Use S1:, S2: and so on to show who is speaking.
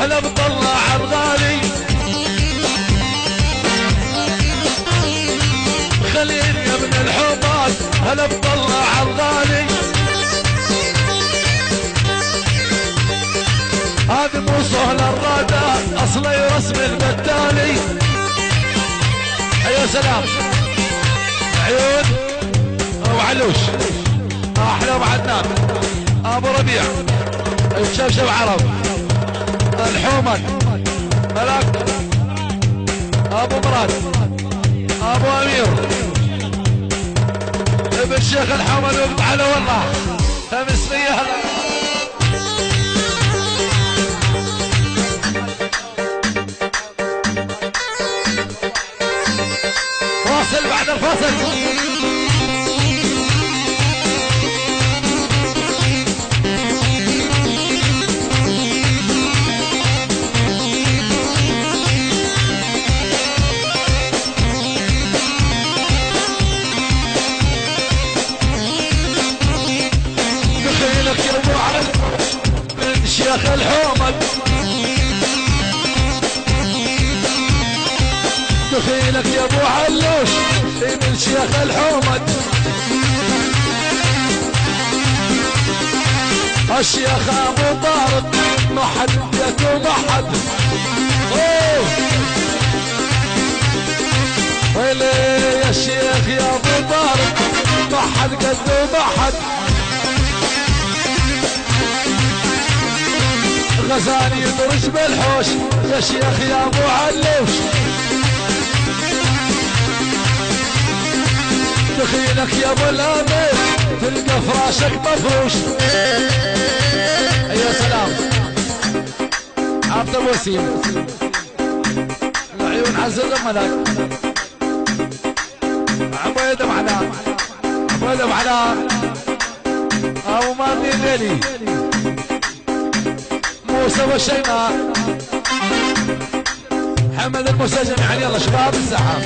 S1: هلا بطلع الغالي خليل يا ابن الحومات هلا بطلع الغالي هذه مو سهل الرادات اصلي رسم البتالي ايوه سلام عيون ابو علوش احلى ابو عدنان ابو ربيع الشبشب عرب الحومد ملاك ابو مراد ابو امير ابن شيخ الحومد وقف على والله 500 هلا فاصل بعد الفاصل دخيلك يا ابو علي بن شيخ الحومد دخيلك يا ابو علوش ابن شيخ الحومد الشيخ ابو طارق ما حد يده ما حد ويلي يا الشيخ يا ابو طارق ما حد قده ما حد غزاني يدرج بالحوش يا شيخ يا ابو علوش دخيلك يا ابو الامير تلقى فراشك مفروش يا سلام عبد الوسيم العيون عز الملك عبيد معنا عبيد معنا ابو ماني الليلي موسى والشيماء محمد المسجن يعني يلا شباب الساحه